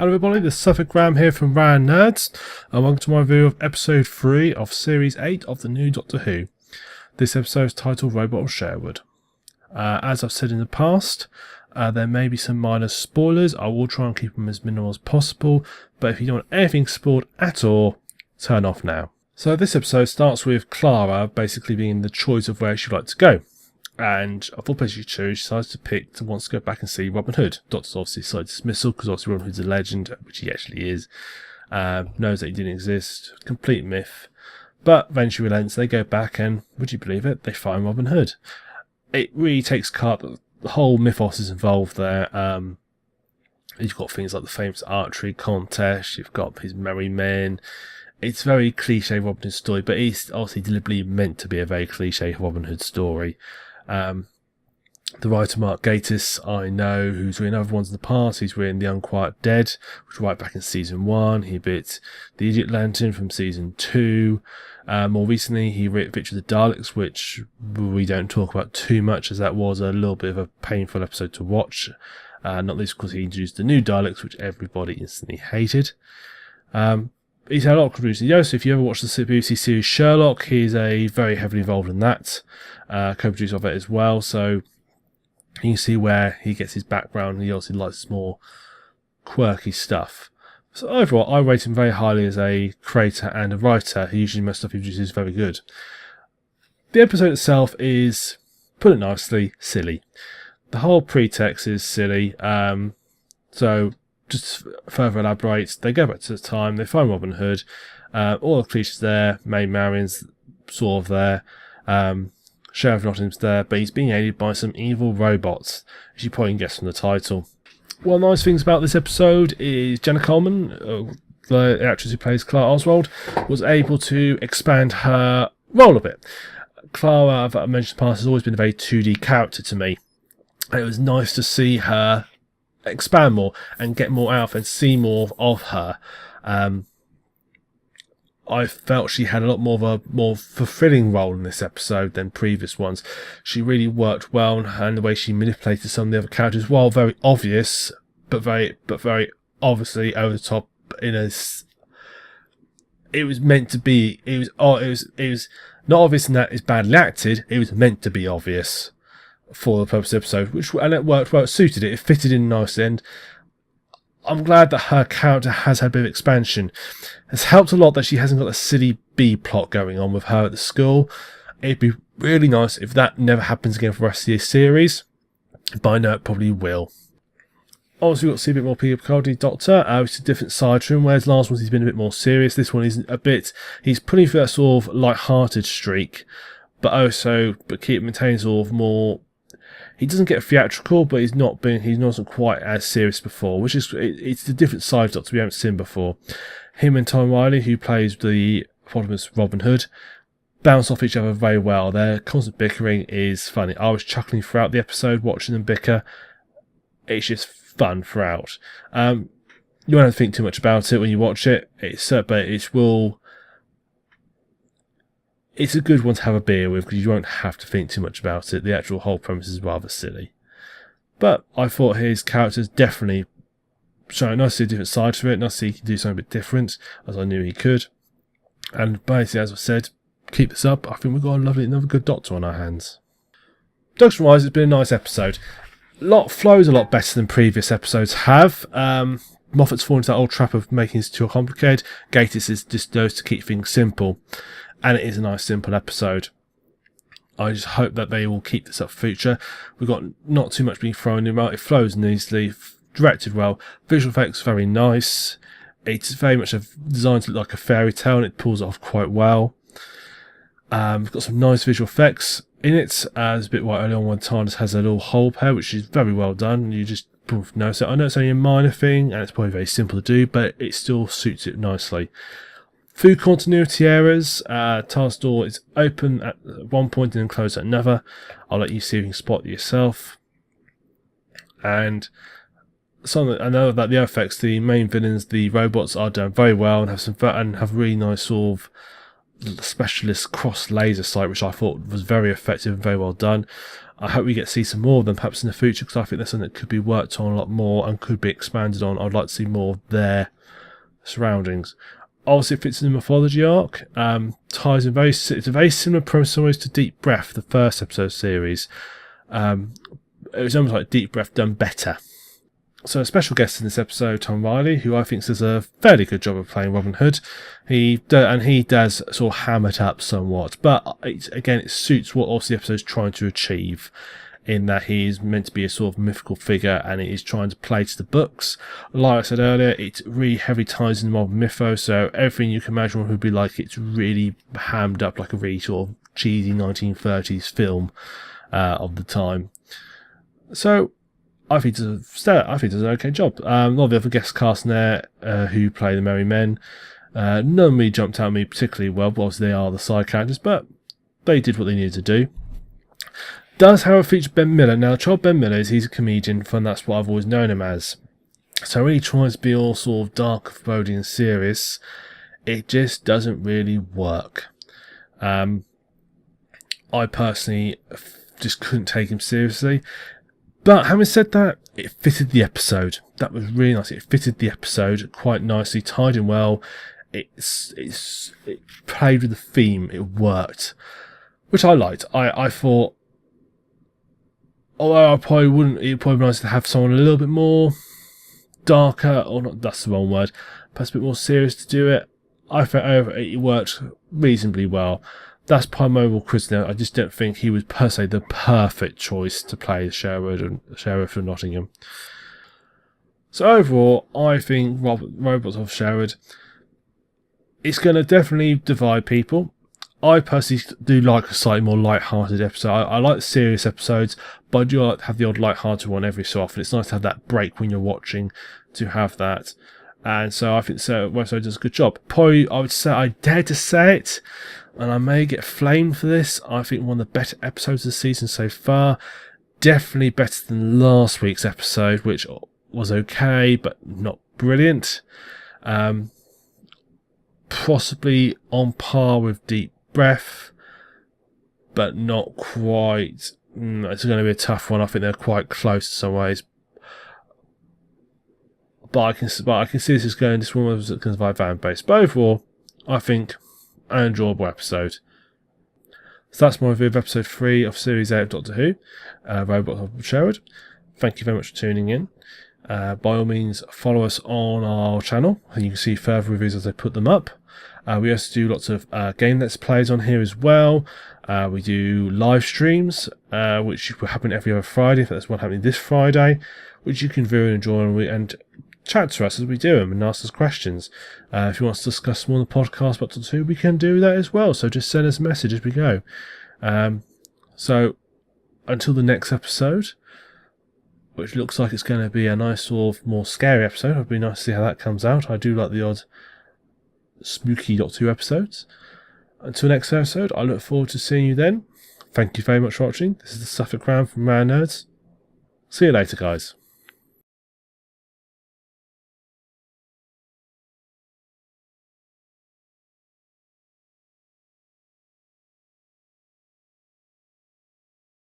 Hello everybody, this is Suffolk Graham here from Rand Nerds, and welcome to my review of episode 3 of series 8 of the new Doctor Who. This episode is titled Robot of Sherwood. As I've said in the past, there may be some minor spoilers. I will try and keep them as minimal as possible, but if you don't want anything spoiled at all, turn off now. So this episode starts with Clara basically being the choice of where she'd like to go. And of all places you choose, she decides to wants to go back and see Robin Hood. Doctor's obviously slight dismissal because obviously Robin Hood's a legend, which he actually is. Knows that he didn't exist. Complete myth. But eventually relents. They go back and, would you believe it, they find Robin Hood. It really takes part that the whole mythos is involved there. You've got things like the famous archery contest. You've got his merry men. It's very cliche Robin Hood story, but it's obviously deliberately meant to be a very cliche Robin Hood story. The writer Mark Gatiss, I know, who's written other ones in the past. He's written The Unquiet Dead, which was right back in season 1. He bit The Idiot Lantern from season 2. More recently, he wrote Victory of the Daleks, which we don't talk about too much, as that was a little bit of a painful episode to watch. Not least because he introduced the new Daleks, which everybody instantly hated. He's had a lot of contributions. Also, if you ever watched the BBC series Sherlock, he's very heavily involved in that. Co-producer of it as well, so you can see where he gets his background. He also likes more quirky stuff. So overall, I rate him very highly as a creator and a writer. Usually most stuff he produces is very good. The episode itself is, put it nicely, silly. The whole pretext is silly. So just further elaborate, they go back to the time, they find Robin Hood, all the creatures there, Maid Marian's sort of there, Sheriff Nottingham's there, but he's being aided by some evil robots, as you probably can guess from the title. One of the nice things about this episode is Jenna Coleman, the actress who plays Clara Oswald, was able to expand her role a bit. Clara, as I mentioned in the past, has always been a very 2D character to me. And it was nice to see her expand more and get more out of and see more of her. I felt she had a lot more of a more fulfilling role in this episode than previous ones. She really worked well, and the way she manipulated some of the other characters, while very obvious, but very obviously over the top. It was meant to be. It was not obvious in that it's badly acted. It was meant to be obvious for the purpose of the episode, and it worked well. It suited it. It fitted in nicely, and I'm glad that her character has had a bit of expansion. It's helped a lot that she hasn't got a silly B plot going on with her at the school. It'd be really nice if that never happens again for the rest of the series, but I know it probably will. Obviously, we've got to see a bit more Peter Capaldi Doctor. It's a different side to him, whereas last one he's been a bit more serious. This one is he's putting through that sort of light-hearted streak, but maintaining sort of more. He doesn't get theatrical, but he's not quite as serious before, which is, it's a different side of Doctor we haven't seen before. Him and Tom Riley, who plays the eponymous Robin Hood, bounce off each other very well. Their constant bickering is funny. I was chuckling throughout the episode watching them bicker. It's just fun throughout. You won't have to think too much about it when you watch it. It's a good one to have a beer with because you won't have to think too much about it. The actual whole premise is rather silly. But I thought his character's definitely showing nice to see a different side to it. Nice to see he can do something a bit different, as I knew he could. And basically, as I said, keep this up. I think we've got another good Doctor on our hands. Doctor-wise, it's been a nice episode. Flows a lot better than previous episodes have. Moffat's fallen into that old trap of making it too complicated. Gatiss is just knows to keep things simple. And it is a nice, simple episode. I just hope that they will keep this up for future. We've got not too much being thrown in. It flows easily, directed well. Visual effects very nice. It's very much designed to look like a fairy tale, and it pulls it off quite well. We've got some nice visual effects in it. There's a bit right early on when TARDIS has a little hole pair, which is very well done. You just notice it. I know it's only a minor thing, and it's probably very simple to do, but it still suits it nicely. Few continuity errors. TARDIS door is open at one point and then closed at another. I'll let you see if you can spot it yourself. And I know that the effects, the main villains, the robots, are done very well and have really nice sort of specialist cross laser sight, which I thought was very effective and very well done. I hope we get to see some more of them perhaps in the future, because I think that's something that could be worked on a lot more and could be expanded on. I'd like to see more of their surroundings. Obviously, it fits in the mythology arc. Ties in it's a very similar premise almost to Deep Breath, the first episode series. It was almost like Deep Breath done better. So a special guest in this episode, Tom Riley, who I think does a fairly good job of playing Robin Hood. He does sort of ham it up somewhat, but it suits what also the episode's trying to achieve, in that he is meant to be a sort of mythical figure and it is trying to play to the books. Like I said earlier, it really heavily ties in the modern mytho, so everything you can imagine would be like, it's really hammed up like a really sort of cheesy 1930s film of the time. So I think he does an okay job. A lot of the other guest cast in there who play the Merry Men, none of them jumped out at me particularly well, but obviously they are the side characters, but they did what they needed to do. Does, however, feature Ben Miller. Now, Child Ben Miller, he's a comedian, and that's what I've always known him as. So when he tries to be all sort of dark, foreboding and serious, it just doesn't really work. I personally just couldn't take him seriously. But having said that, it fitted the episode. That was really nice. It fitted the episode quite nicely, tied in well. It played with the theme. It worked, which I liked. I thought, although it'd probably be nice to have someone a little bit more darker, or not, that's the wrong word, perhaps a bit more serious to do it. I felt it worked reasonably well. That's primarily criticism. I just don't think he was per se the perfect choice to play Sherwood and Sheriff of Nottingham. So overall, I think Robots of Sherwood, it's going to definitely divide people. I personally do like a slightly more light-hearted episode. I like the serious episodes, but I do like to have the odd light-hearted one every so often. It's nice to have that break when you're watching, to have that. And so I think Website does a good job. Probably, I dare to say it, and I may get flamed for this, I think one of the better episodes of the season so far. Definitely better than last week's episode, which was okay, but not brilliant. Possibly on par with Deep Breath, but not quite. It's going to be a tough one. I think they're quite close in some ways. But I can see this one was going to survive fan base. But overall, I think an enjoyable episode. So that's my review of episode 3 of Series 8 of Doctor Who, Robots of Sherwood. Thank you very much for tuning in. By all means, follow us on our channel, and you can see further reviews as I put them up. We also do lots of game let's plays on here as well. We do live streams, which will happen every other Friday. That's one happening this Friday, which you can view and enjoy, and chat to us as we do them and ask us questions. If you want to discuss more on the podcast about Doctor Who, we can do that as well. So just send us a message as we go. So until the next episode, which looks like it's going to be a nice sort of more scary episode. It'll be nice to see how that comes out. I do like the odd spooky Doctor Who episodes. Until next episode, I look forward to seeing you then. Thank you very much for watching. This is the Suffolk Crown from Rare Nerds. See you later, guys.